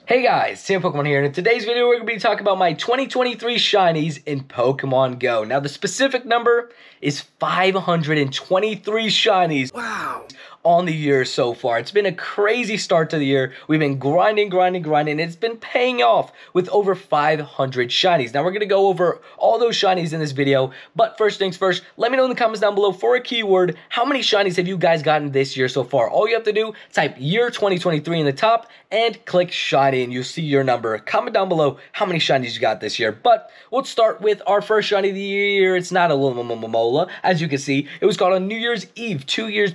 Hey guys, Sam Pokemon here, and in today's video we're going to be talking about my 2023 Shinies in Pokemon Go. Now the specific number is 523 Shinies. Wow! On the year so far. It's been a crazy start to the year. We've been grinding. It's been paying off with over 500 Shinies. Now we're going to go over all those Shinies in this video, but first things first, let me know in the comments down below for a keyword, how many Shinies have you guys gotten this year so far? All you have to do, type year 2023 in the top and click Shiny and you'll see your number. Comment down below how many Shinies you got this year, but let's start with our first Shiny of the year. It's not a Mola. As you can see, it was caught on New Year's Eve, 2 years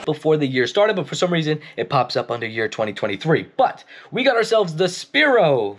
before the year started, but for some reason it pops up under year 2023. But we got ourselves the Spearow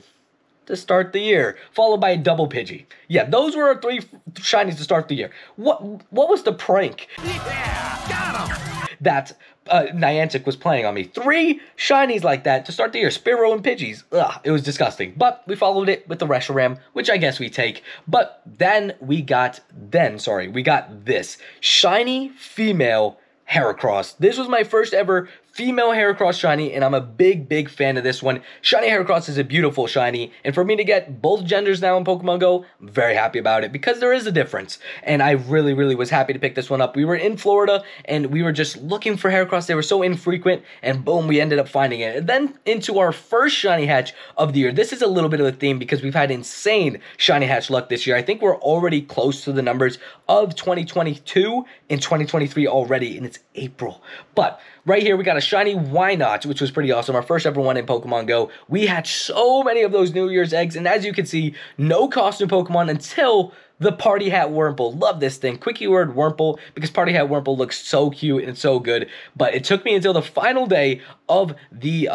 to start the year, followed by a double Pidgey. Yeah, those were our three Shinies to start the year. What was the prank? Yeah, got him. That Niantic was playing on me. 3 Shinies like that to start the year. Spearow and Pidgeys. Ugh, it was disgusting. But we followed it with the Reshiram, which I guess we take. But then we got this shiny female Heracross. This was my first ever female Heracross shiny, and I'm a big fan of this one. Shiny Heracross is a beautiful shiny, and for me to get both genders now in Pokemon Go, I'm very happy about it because there is a difference, and I really was happy to pick this one up. We were in Florida, and we were just looking for Heracross. They were so infrequent, and boom, we ended up finding it. And then into our first shiny hatch of the year. This is a little bit of a theme because we've had insane shiny hatch luck this year. I think we're already close to the numbers of 2022 and 2023 already, and it's April. But right here, we got a shiny Wynot, which was pretty awesome. Our first ever one in Pokemon Go. We hatched so many of those New Year's eggs, and as you can see, no costume Pokemon until the Party Hat Wurmple. Love this thing. Quick keyword Wurmple, because Party Hat Wurmple looks so cute and so good. But it took me until the final day of the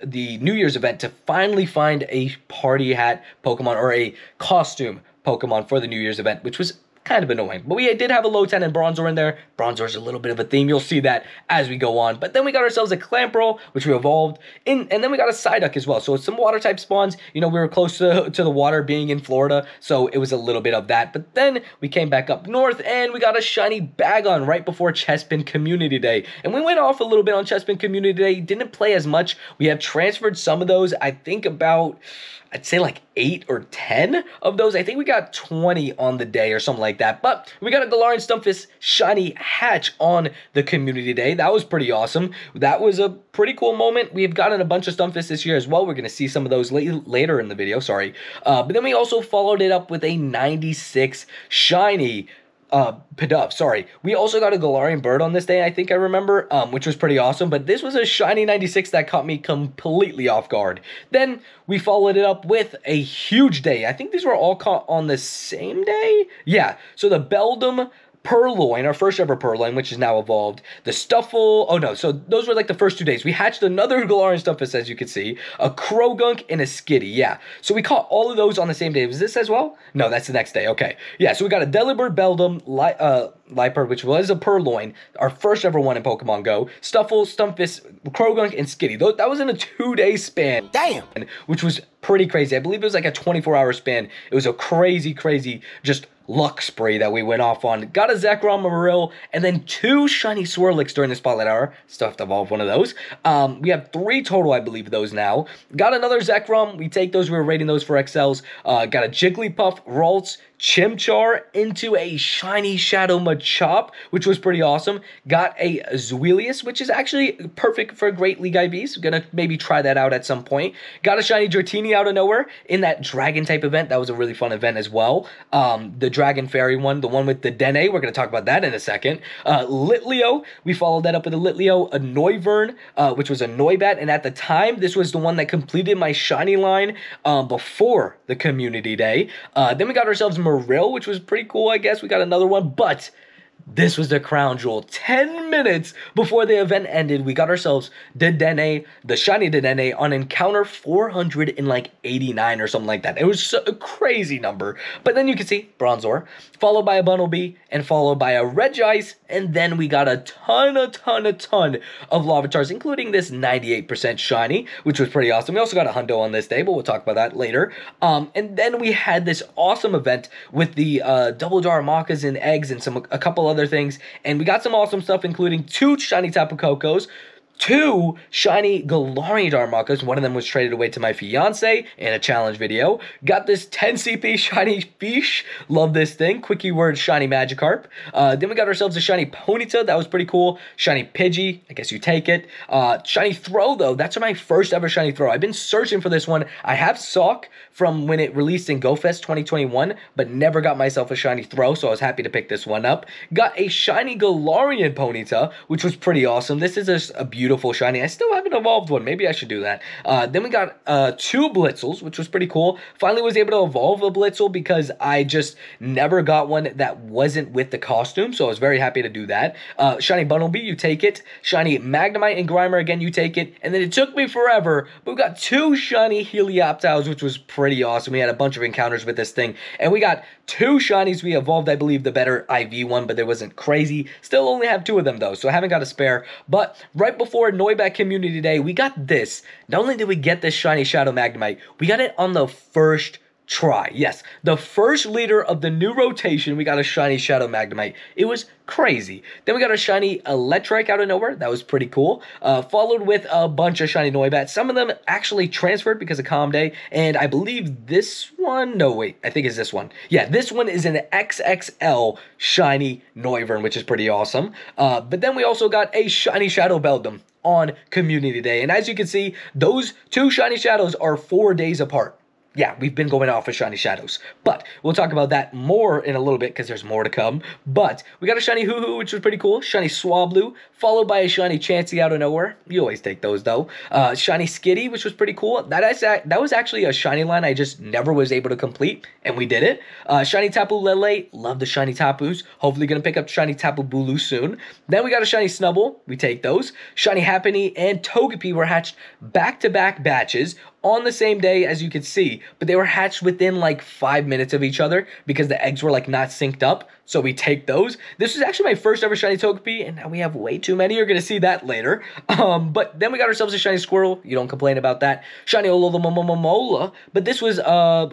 New Year's event to finally find a Party Hat Pokemon, or a costume Pokemon for the New Year's event, which was kind of annoying. But we did have a low 10 and Bronzor in there. Bronzor's a little bit of a theme. You'll see that as we go on. But then we got ourselves a Clamperl, which we evolved in, and then we got a Psyduck as well. So it's some water type spawns. You know, we were close to the water being in Florida, so it was a little bit of that. But then we came back up north and we got a shiny Bagon right before Chespin Community Day. And we went off a little bit on Chespin Community Day. Didn't play as much. We have transferred some of those. I think about, I'd say like 8 or 10 of those. I think we got 20 on the day or something like that. But we got a Galarian Stunfisk shiny hatch on the community day. That was pretty awesome. That was a pretty cool moment. We have gotten a bunch of Stunfisk this year as well. We're going to see some of those later in the video, sorry. But then we also followed it up with a 96 shiny Pidove, sorry. We also got a Galarian Bird on this day, I think I remember, which was pretty awesome, but this was a shiny 96 that caught me completely off guard. Then we followed it up with a huge day. I think these were all caught on the same day? Yeah, so the Beldum Purloin, our first ever Purloin, which is now evolved. The Stuffle, oh no, so those were like the first 2 days. We hatched another Galarian Stunfisk, as you can see, a Krogunk, and a Skitty, yeah. So we caught all of those on the same day. Was this as well? No, that's the next day, okay. Yeah, so we got a Delibird, Beldum, Liepard, which was a Purloin, our first ever one in Pokemon Go, Stuffle, Stunfisk, Krogunk, and Skitty. That was in a 2-day span. Damn! Which was pretty crazy. I believe it was like a 24-hour span. It was a crazy, just luck spree that we went off on. Got a Zekrom, a Marill, and then 2 shiny Swirlix during the Spotlight Hour. Still have to evolve one of those. We have 3 total, I believe, of those now. Got another Zekrom. We take those. We were rating those for XLs. Got a Jigglypuff, Ralts, Chimchar into a shiny Shadow Machop, which was pretty awesome. Got a Zweilious, which is actually perfect for Great League IVs. Gonna maybe try that out at some point. Got a shiny Dratini out of nowhere in that Dragon type event. That was a really fun event as well. The Dragon Fairy one, the one with the Dene. We're gonna talk about that in a second. Litleo, we followed that up with a Litleo, a Noivern, which was a Noibat, and at the time, this was the one that completed my shiny line before the community day. Then we got ourselves Marill, which was pretty cool, I guess. We got another one, but this was the crown jewel. 10 minutes before the event ended, we got ourselves Dedenne, the shiny Dedenne, on encounter 489 or something like that. It was a crazy number. But then you can see Bronzor, followed by a Bunnelby, and followed by a Regice, and then we got a ton of Larvitars, including this 98% shiny, which was pretty awesome. We also got a Hundo on this day, but we'll talk about that later. And then we had this awesome event with the Double Darumaka and eggs and a couple other things, and we got some awesome stuff, including 2 shiny Tapu Kokos, 2 shiny Galarian Darumaka. One of them was traded away to my fiance in a challenge video. Got this 10 CP shiny Fish. Love this thing. Quick keyword shiny Magikarp. Then we got ourselves a shiny Ponyta. That was pretty cool. Shiny Pidgey. I guess you take it. Shiny Throw, though. That's my first ever shiny Throw. I've been searching for this one. I have Sock from when it released in GoFest 2021, but never got myself a shiny Throw, so I was happy to pick this one up. Got a shiny Galarian Ponyta, which was pretty awesome. This is a beautiful shiny. I still haven't evolved one. Maybe I should do that. Then we got 2 Blitzels, which was pretty cool. Finally was able to evolve a Blitzel because I just never got one that wasn't with the costume, so I was very happy to do that. Shiny Bunnelby, you take it. Shiny Magnemite and Grimer, again, you take it. And then it took me forever, but we got 2 shiny Helioptiles, which was pretty awesome. We had a bunch of encounters with this thing, and we got 2 shinies. We evolved, I believe, the better IV one, but there wasn't crazy. Still only have 2 of them, though, so I haven't got a spare. But right before Noibat Community Day, we got this. Not only did we get this shiny Shadow Magnemite, we got it on the first try. Yes, the first leader of the new rotation, we got a shiny Shadow Magnemite. It was crazy. Then we got a shiny Electrike out of nowhere. That was pretty cool. Followed with a bunch of shiny Noibat. Some of them actually transferred because of Calm Day, and I believe this one, no wait, I think it's this one. Yeah, this one is an XXL shiny Noivern, which is pretty awesome. But then we also got a shiny Shadow Beldum on Community Day, and as you can see, those 2 shiny shadows are 4 days apart. Yeah, we've been going off of shiny shadows, but we'll talk about that more in a little bit because there's more to come. But we got a shiny Hoo-Hoo, which was pretty cool. Shiny Swablu, followed by a shiny Chansey out of nowhere. You always take those, though. Shiny Skitty, which was pretty cool. That was actually a shiny line I just never was able to complete, and we did it. Shiny Tapu Lele, love the shiny Tapus. Hopefully going to pick up shiny Tapu Bulu soon. Then we got a shiny Snubbull. We take those. Shiny Happiny and Togepi were hatched back-to-back batches on the same day, as you can see, but they were hatched within like 5 minutes of each other because the eggs were like not synced up, so we take those. This was actually my first ever shiny Togepi, and now we have way too many. You're gonna see that later. But then we got ourselves a shiny Squirtle. You don't complain about that. Shiny Olomomomola, but this was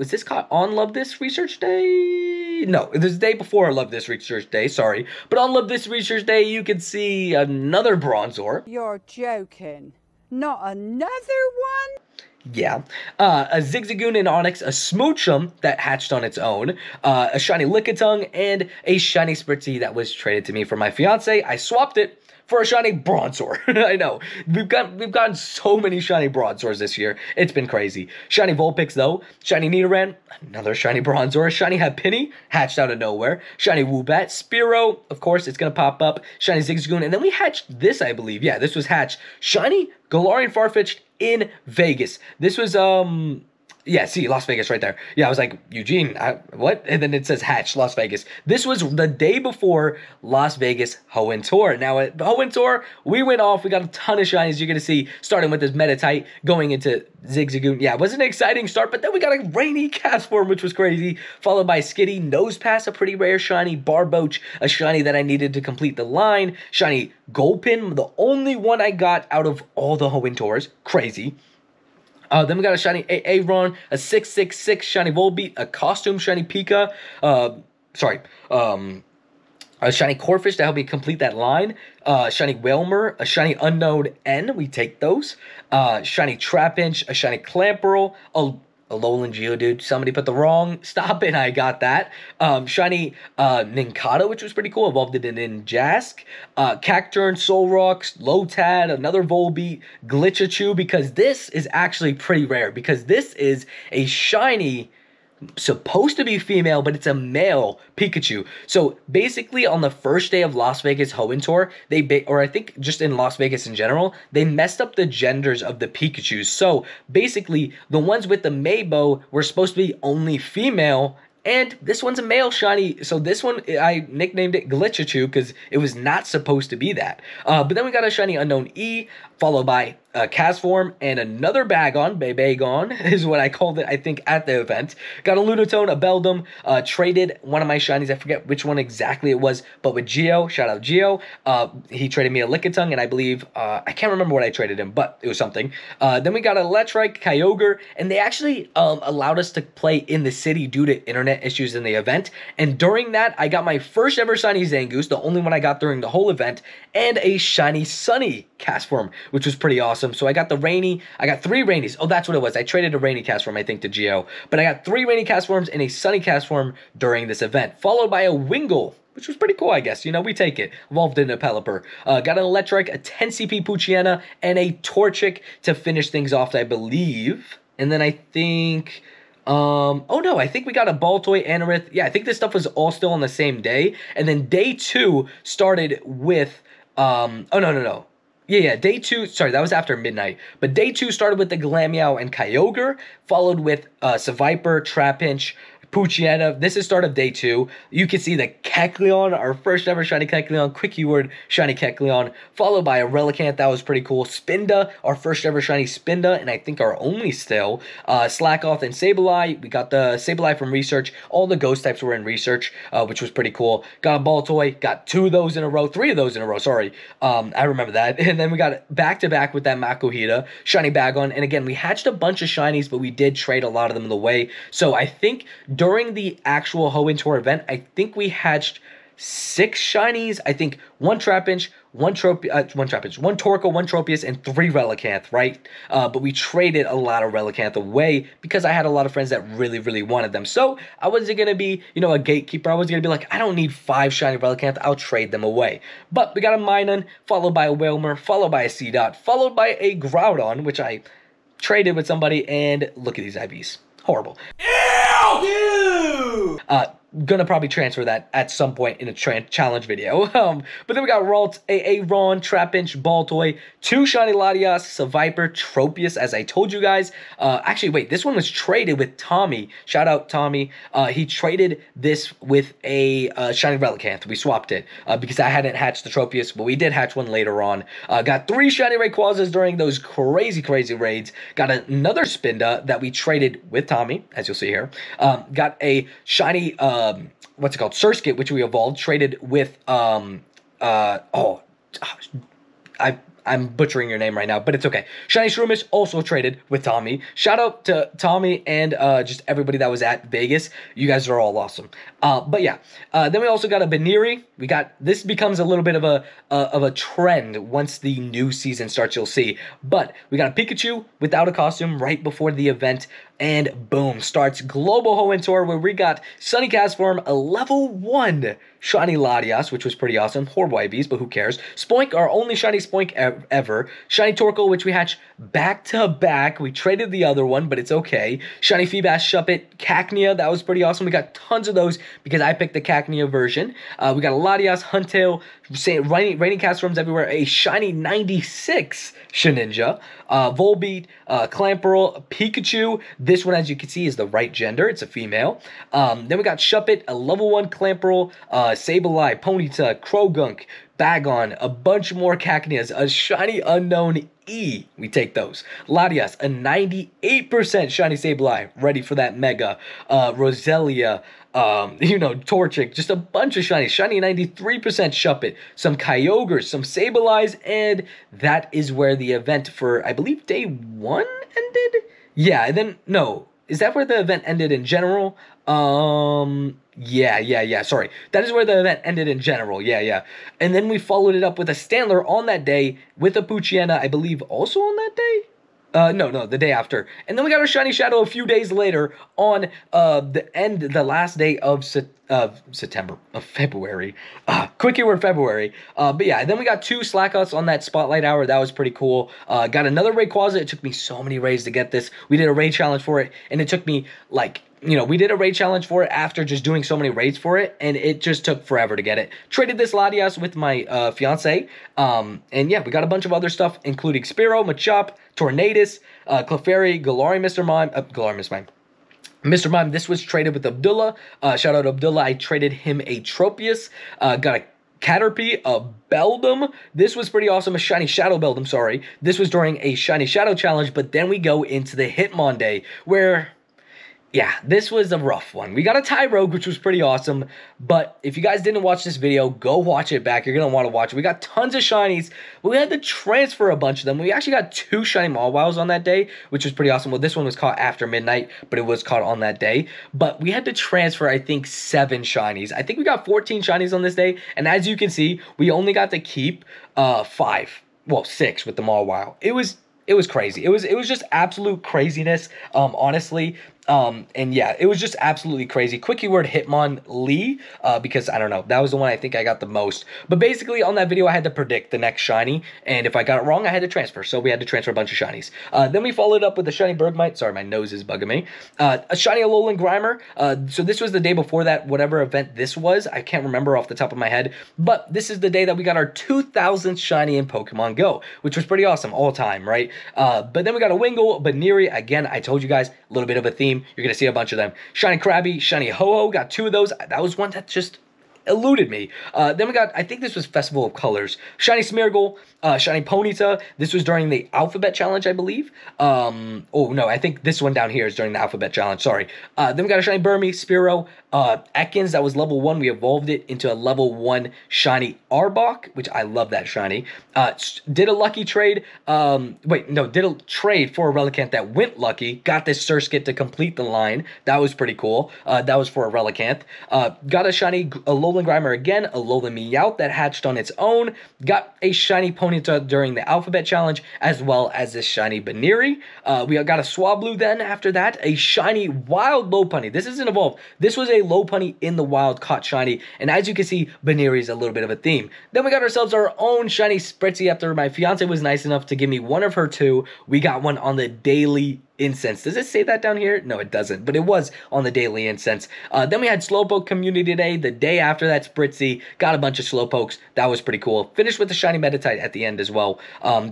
this caught on Love This Research Day? No, it was the day before Love This Research Day, sorry. But on Love This Research Day, you can see another Bronzor. You're joking. Not another one? Yeah, a Zigzagoon and Onix, a Smoochum that hatched on its own, a shiny Lickitung, and a shiny Spritzee that was traded to me for my fiance. I swapped it for a shiny Bronzor. I know, we've gotten so many shiny Bronzors this year. It's been crazy. Shiny Vulpix though, shiny Nidoran, another shiny Bronzor, shiny Happiny, hatched out of nowhere, shiny Woobat, Spearow, of course it's gonna pop up, shiny Zigzagoon, and then we hatched this, I believe. Yeah, this was hatched. Shiny Galarian Farfetch'd in Vegas. This was yeah, see, Las Vegas right there. Yeah, I was like, Eugene, what? And then it says hatch, Las Vegas. This was the day before Las Vegas Hoenn Tour. Now, at the Hoenn Tour, we went off. We got a ton of shinies. You're going to see, starting with this Meditite, going into Zigzagoon. Yeah, it was an exciting start, but then we got a Rainy Castform, which was crazy, followed by Skitty, Nosepass, a pretty rare shiny, Barboach, a shiny that I needed to complete the line, shiny Gulpin, the only one I got out of all the Hoenn Tours. Crazy. Then we got a shiny Aron, a 666 shiny Volbeat, a costume shiny Pika, a shiny Corphish to help me complete that line, shiny Whalmer, a shiny Unknown N, we take those, shiny Trapinch, a shiny Clamperl, a Alolan Geodude, somebody put the wrong stop in, I got that. Shiny Nincada, which was pretty cool, evolved it in Ninjask. Cacturne, Solrock, Lotad, another Volbeat, Glitchachu, because this is actually pretty rare, because this is a shiny, supposed to be female, but it's a male Pikachu. So basically on the first day of Las Vegas Hoenn Tour, or I think just in Las Vegas in general, they messed up the genders of the Pikachus. So basically the ones with the Maybo were supposed to be only female, and this one's a male shiny, so this one, I nicknamed it Glitchachu because it was not supposed to be that. But then we got a shiny Unknown E, followed by a Castform, and another Bagon is what I called it, I think, at the event. Got a Lunatone, a Beldum, traded one of my shinies, I forget which one exactly it was, but with Geo, shout out Geo, he traded me a Lickitung, and I believe, I can't remember what I traded him, but it was something. Then we got a Electrike, Kyogre, and they actually allowed us to play in the city due to internet issues in the event, and during that, I got my first ever shiny Zangoose, the only one I got during the whole event, and a shiny Sunny Castform, which was pretty awesome. So I got the Rainy. I got 3 Rainies. Oh, that's what it was. I traded a Rainy cast form, I think, to Geo. But I got 3 Rainy cast forms and a Sunny cast form during this event, followed by a Wingull, which was pretty cool, I guess. You know, we take it. Evolved into Pelipper. Got an Electric, a 10 CP Poochyena, and a Torchic to finish things off, I believe. And then I think... oh no, I think we got a Baltoy, Anorith. Yeah, I think this stuff was all still on the same day. And then day 2 started with, oh no. Yeah, day 2, sorry, that was after midnight. But day 2 started with the Glameow and Kyogre, followed with Seviper, Trapinch, Poochyena. This is start of day 2. You can see the Kecleon, our first ever shiny Kecleon, quick keyword shiny Kecleon, followed by a Relicanth. That was pretty cool. Spinda, our first ever shiny Spinda, and I think our only still. Slackoth and Sableye. We got the Sableye from research. All the ghost types were in research, which was pretty cool. Got a Baltoy, got 2 of those in a row, 3 of those in a row, sorry. I remember that. And then we got back-to-back with that Makuhita, shiny Bagon, and again, we hatched a bunch of shinies, but we did trade a lot of them in the way. So I think during the actual Hoenn Tour event, I think we hatched 6 shinies. I think 1 Trapinch, 1 Trapinch, 1 Torkoal, 1 Tropius, and 3 Relicanth, right? But we traded a lot of Relicanth away because I had a lot of friends that really, really wanted them. So I wasn't going to be, you know, a gatekeeper. I was going to be like, I don't need 5 shiny Relicanth. I'll trade them away. But we got a Minun, followed by a Wailmer, followed by a Seedot, followed by a Groudon, which I traded with somebody, and look at these IVs. Horrible. Ew! Gonna probably transfer that at some point in a challenge video. But then we got Ralt, Ron, Trapinch, Baltoy, 2 shiny Latias, Seviper, Tropius, as I told you guys. Actually, wait, this one was traded with Tommy. Shout out Tommy. He traded this with a shiny Relicanth. We swapped it because I hadn't hatched the Tropius, but we did hatch one later on. Got 3 shiny Rayquazas during those crazy, crazy raids. Got another Spinda that we traded with Tommy, as you'll see here. Got a shiny... what's it called? Surskit, which we evolved, traded with, I'm butchering your name right now, but it's okay. Shiny Shroomish also traded with Tommy. Shout out to Tommy and just everybody that was at Vegas. You guys are all awesome. But yeah, then we also got a Baniri. We got, this becomes a little bit of a trend once the new season starts, you'll see. But we got a Pikachu without a costume right before the event. And boom, starts Global Hoenn Tour, where we got Sunny Cast Form, a level 1 shiny Latias, which was pretty awesome. Horrible IVs, but who cares? Spoink, our only shiny Spoink ever. Shiny Torkoal, which we hatched back-to-back. We traded the other one, but it's okay. Shiny Feebas, Shuppet, Cacnea, that was pretty awesome. We got tons of those because I picked the Cacnea version. We got a Latias, Huntail, Raining Cast Forms everywhere. A shiny 96 Shedinja, Volbeat, Clamperl, Pikachu. This one, as you can see, is the right gender. It's a female. Then we got Shuppet, a level 1 Clamperl, Sableye, Ponyta, Krogunk, Bagon, a bunch more Cacneas, a shiny unknown E. We take those. Latias, a 98% shiny Sableye, ready for that Mega. Roselia, you know, Torchic, just a bunch of shinies. Shiny 93% Shuppet, some Kyogres, some Sableyes, and that is where the event for, I believe, day 1 ended? Yeah, and then, no, is that where the event ended in general? Yeah, sorry. That is where the event ended in general, yeah. And then we followed it up with a Standler on that day, with a Poochyena, I believe, also on that day? No, the day after. And then we got our Shiny Shadow a few days later on the last day of February. Quick keyword February. But yeah, then we got 2 Slackoths on that Spotlight Hour. That was pretty cool. Got another Rayquaza. It took me so many raids to get this. We did a raid challenge for it, and it took me, like, you know, we did a raid challenge for it after just doing so many raids for it, and it just took forever to get it. Traded this Latias with my fiance, and yeah, we got a bunch of other stuff, including Spearow, Machop, Tornadus, Clefairy, Galarian Mr. Mime, this was traded with Abdullah. Shout out Abdullah. I traded him a Tropius. Got a Caterpie, a Beldum. This was pretty awesome. A Shiny Shadow Beldum, sorry. This was during a Shiny Shadow challenge, but then we go into the Hitmonday, where... yeah, this was a rough one. We got a Tyrogue, which was pretty awesome, but if you guys didn't watch this video, go watch it back. You're going to want to watch it. We got tons of shinies, but we had to transfer a bunch of them. We actually got 2 shiny Mawwows on that day, which was pretty awesome. Well, this one was caught after midnight, but it was caught on that day. But we had to transfer, I think, 7 shinies. I think we got 14 shinies on this day, and as you can see, we only got to keep 5. well, 6 with the Mawile. It was crazy. It was just absolute craziness, honestly. And yeah, it was just absolutely crazy. Quick keyword Hitmonlee, because I don't know, that was the one I think I got the most. But basically on that video, I had to predict the next shiny, and if I got it wrong, I had to transfer. So we had to transfer a bunch of shinies. Then we followed up with a shiny Bergmite. Sorry, my nose is bugging me. A shiny Alolan Grimer. So this was the day before that, whatever event this was. I can't remember off the top of my head, but this is the day that we got our 2000th shiny in Pokemon Go, which was pretty awesome all time, right? But then we got a Wingull, Baniri. Again, I told you guys, a little bit of a theme. You're going to see a bunch of them. Shiny Krabby, Shiny Ho-Oh, got 2 of those. That was one that just eluded me. Then we got, I think this was Festival of Colors. Shiny Smeargle, Shiny Ponyta. This was during the Alphabet Challenge, I believe. Oh, no, I think this one down here is during the Alphabet Challenge, sorry. Then we got a Shiny Burmy, Spearow, Ekans, that was level 1. We evolved it into a level 1 Shiny Arbok, which I love that shiny. Did a lucky trade, did a trade for a Relicanth that went lucky. Got this Surskit to complete the line. That was pretty cool. That was for a Relicanth. Got a shiny Alolan Grimer again, a Alolan Meowth that hatched on its own. Got a shiny Ponyta during the Alphabet Challenge, as well as this shiny Baniri. We got a Swablu then after that, a shiny Wild Lopunny. This isn't evolved. This was a Lopunny in the wild caught shiny, and as you can see, Baniri is a little bit of a theme. Then we got ourselves our own shiny Spritzy after my fiance was nice enough to give me one of her 2. We got one on the daily incense. Does it say that down here? No, it doesn't, but it was on the daily incense. Then we had Slowpoke Community Day. The day after that, Spritzy. Got a bunch of Slowpokes. That was pretty cool. Finished with the shiny Meditite at the end as well.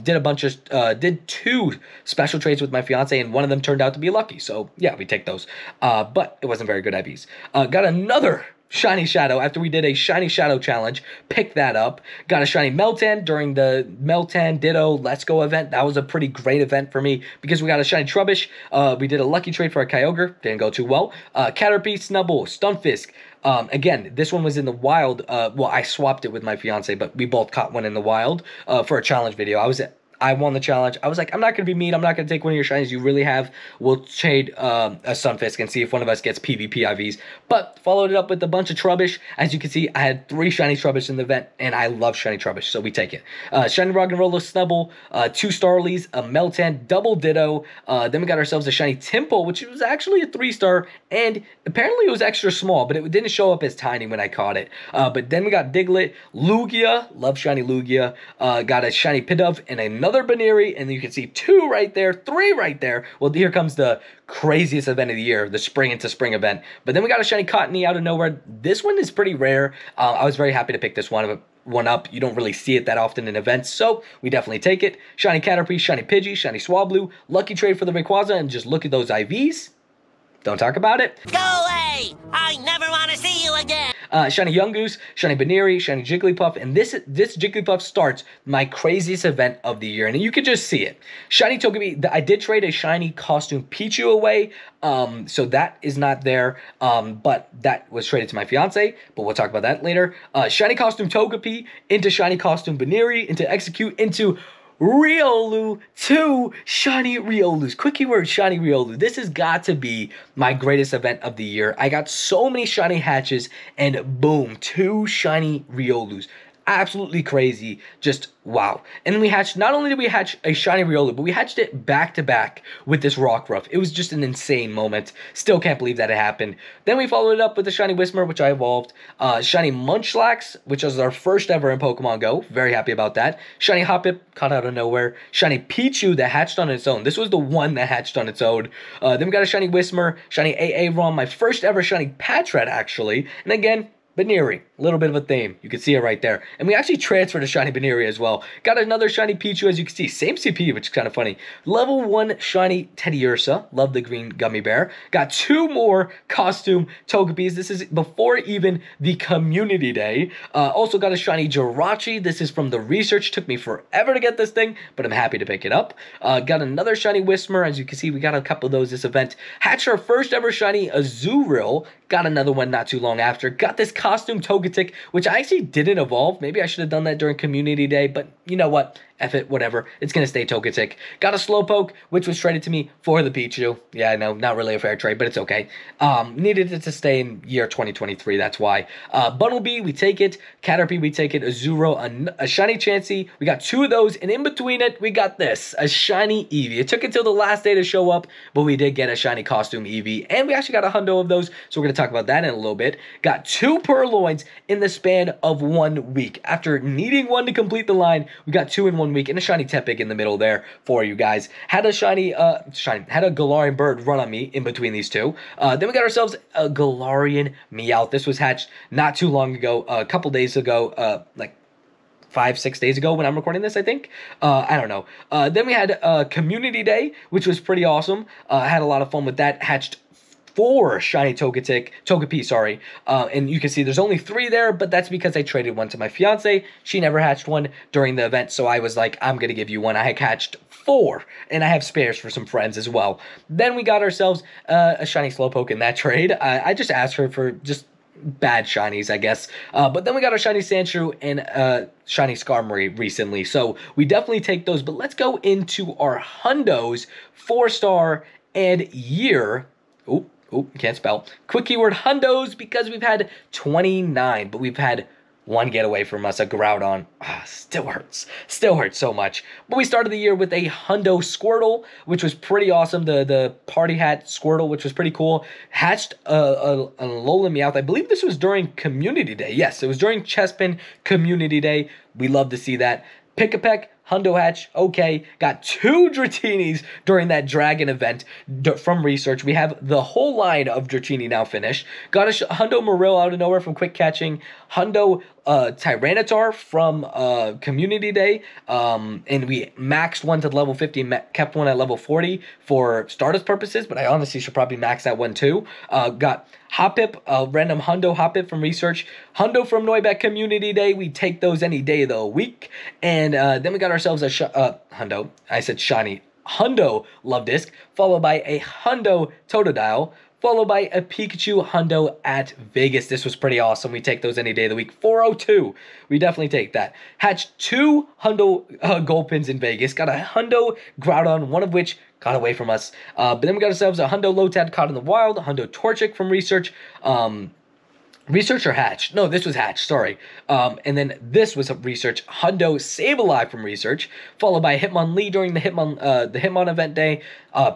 Did 2 special trades with my fiance, and one of them turned out to be lucky. So yeah, we take those. But it wasn't very good IVs. Got another Shiny Shadow after we did a Shiny Shadow challenge. Picked that up. Got a Shiny Meltan during the Meltan Ditto Let's Go event. That was a pretty great event for me because we got a Shiny Trubbish. We did a lucky trade for a Kyogre. Didn't go too well. Caterpie, Snubbull, Stunfisk. Again, this one was in the wild. Well, I swapped it with my fiance, but we both caught one in the wild for a challenge video. I won the challenge. I was like, I'm not going to be mean. I'm not going to take one of your shinies you really have. We'll trade a Stunfisk and see if one of us gets PvP IVs. But followed it up with a bunch of Trubbish. As you can see, I had 3 shiny Trubbish in the event, and I love shiny Trubbish, so we take it. Shiny Roggenrola, Snubbull, 2 Starlies, a Meltan, double Ditto. Then we got ourselves a shiny Temple, which was actually a 3-star, and apparently it was extra small, but it didn't show up as tiny when I caught it. But then we got Diglett, Lugia, love shiny Lugia, got a shiny Pidove, and another Baniri, and you can see 2 right there, 3 right there. Well, here comes the craziest event of the year, the spring into spring event. But then we got a shiny Cottony out of nowhere. This one is pretty rare. I was very happy to pick this one up. You don't really see it that often in events, so we definitely take it. Shiny Caterpie, shiny Pidgey, shiny Swablu, lucky trade for the Rayquaza, and just look at those IVs. Don't talk about it. Go away! I never want to see you again! Shiny Yungoos, shiny Baniri, shiny Jigglypuff, and this Jigglypuff starts my craziest event of the year, and you can just see it. Shiny Togepi, I did trade a shiny costume Pichu away, so that is not there, but that was traded to my fiance, but we'll talk about that later. Shiny costume Togepi, into shiny costume Baniri, into Execute, into Riolu, 2 shiny Riolus. Quick keyword shiny Riolu. This has got to be my greatest event of the year. I got so many shiny hatches, and boom, 2 shiny Riolus. Absolutely crazy. Just wow. And we hatched, not only did we hatch a shiny Riolu, but we hatched it back to back with this Rockruff. It was just an insane moment. Still can't believe that it happened. Then we followed it up with the shiny Whismur, which I evolved. Shiny Munchlax, which was our first ever in Pokemon Go. Very happy about that. Shiny Hoppip, caught out of nowhere. Shiny Pichu that hatched on its own. This was the one that hatched on its own. Then we got a shiny Whismur, shiny Aaron, my first ever shiny Patrat actually. And again, Baniri, a little bit of a theme. You can see it right there. And we actually transferred to shiny Baniri as well. Got another shiny Pichu, as you can see. Same CP, which is kind of funny. Level 1 shiny Teddiursa. Love the green gummy bear. Got 2 more costume Togepis. This is before even the community day. Also got a shiny Jirachi. This is from the research. Took me forever to get this thing, but I'm happy to pick it up. Got another shiny Whismur. As you can see, we got a couple of those this event. Hatched our first ever shiny Azurill. Got another one not too long after. Got this costume Togetic, which I actually didn't evolve. Maybe I should have done that during community day, but you know what? F it, whatever. It's going to stay Togetic. Got a Slowpoke, which was traded to me for the Pichu. Yeah, I know, not really a fair trade, but it's okay. Needed it to stay in year 2023, that's why. Bunnelby, we take it. Caterpie, we take it. Azuro, a shiny Chansey. We got 2 of those, and in between it, we got this, a shiny Eevee. It took until the last day to show up, but we did get a shiny costume Eevee, and we actually got a hundo of those, so we're going to talk about that in a little bit. Got 2 Purloins in the span of 1 week. After needing 1 to complete the line, we got 2 in 1 week, and a shiny Tepig in the middle there for you guys. Had a had a Galarian bird run on me in between these 2. Then we got ourselves a Galarian Meowth. This was hatched not too long ago, a couple days ago, like 5-6 days ago when I'm recording this, I think. I don't know. Then we had Community Day, which was pretty awesome. Had a lot of fun with that. Hatched 4 shiny Togepi, sorry. And you can see there's only 3 there, but that's because I traded 1 to my fiance. She never hatched 1 during the event, so I was like, I'm going to give you 1. I had hatched 4, and I have spares for some friends as well. Then we got ourselves a shiny Slowpoke in that trade. I just asked her for just bad shinies, I guess. But then we got our shiny Sandshrew and shiny Skarmory recently, so we definitely take those. But let's go into our hundos, 4-star and year. Ooh, can't spell. Quick keyword hundos, because we've had 29, but we've had 1 get away from us, a Groudon. Still hurts so much. But we started the year with a hundo Squirtle, which was pretty awesome. The party hat Squirtle, which was pretty cool. Hatched a Alolan Meowth. I believe this was during Community Day. Yes, it was during Chespin Community Day. We love to see that. Pick-a-Peck, Hundo Hatch, okay. Got 2 Dratinis during that Dragon event from research. We have the whole line of Dratini now finished. Got a Hundo Marill out of nowhere from quick catching. Hundo Tyranitar from Community Day. And we maxed 1 to level 50 and kept 1 at level 40 for Stardust purposes, but I honestly should probably max that 1 too. Got Hoppip, random Hundo Hoppip from research. Hundo from Noibat Community Day. We take those any day of the week. And then we got ourselves a Hundo. I said shiny. Hundo Love Disc, followed by a Hundo Totodile, followed by a Pikachu Hundo at Vegas. This was pretty awesome. We take those any day of the week. 402. We definitely take that. Hatched 2 Hundo Gold Pins in Vegas. Got a Hundo Groudon, one of which got away from us. But then we got ourselves a Hundo Lotad caught in the wild, a Hundo Torchic from research. Research or Hatch? No, this was Hatch, sorry. And then this was a research, Hundo Sableye from research, followed by Hitmonlee during the Hitmon event day.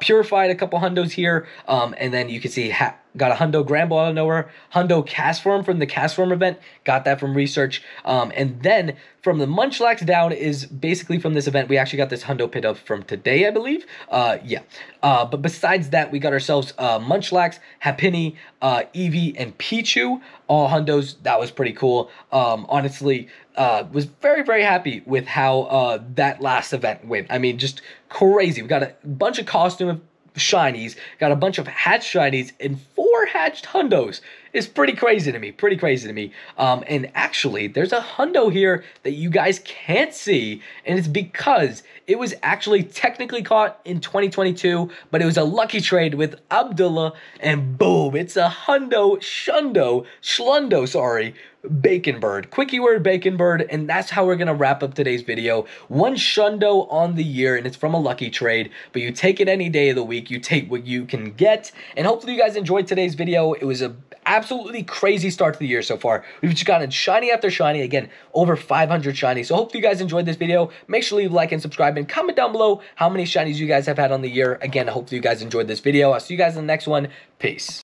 Purified a couple Hundos here, and then you can see got a Hundo Granbull out of nowhere. Hundo Castform from the Castform event, got that from research. And then from the Munchlax down is basically from this event. We actually got this Hundo Pit up from today, I believe. Yeah. But besides that, we got ourselves Munchlax, Happiny, Eevee, and Pichu, all Hundos. That was pretty cool. Honestly, was very, very happy with how that last event went. I mean, just crazy. We got a bunch of costume shinies, got a bunch of hatched shinies, and 4 hatched hundos. It's pretty crazy to me, and actually, there's a hundo here that you guys can't see, and it's because it was actually technically caught in 2022, but it was a lucky trade with Abdullah, and boom, it's a hundo schlundo, sorry, Bacon Bird. Quick keyword Bacon Bird, and that's how we're going to wrap up today's video. 1 shundo on the year, and it's from a lucky trade, but you take it any day of the week. You take what you can get, and hopefully you guys enjoyed today's video. It was a absolutely crazy start to the year so far. We've just gotten shiny after shiny. Again, over 500 shinies. So hopefully you guys enjoyed this video. Make sure to leave a like and subscribe, and comment down below how many shinies you guys have had on the year. Again, hopefully you guys enjoyed this video. I'll see you guys in the next one. Peace.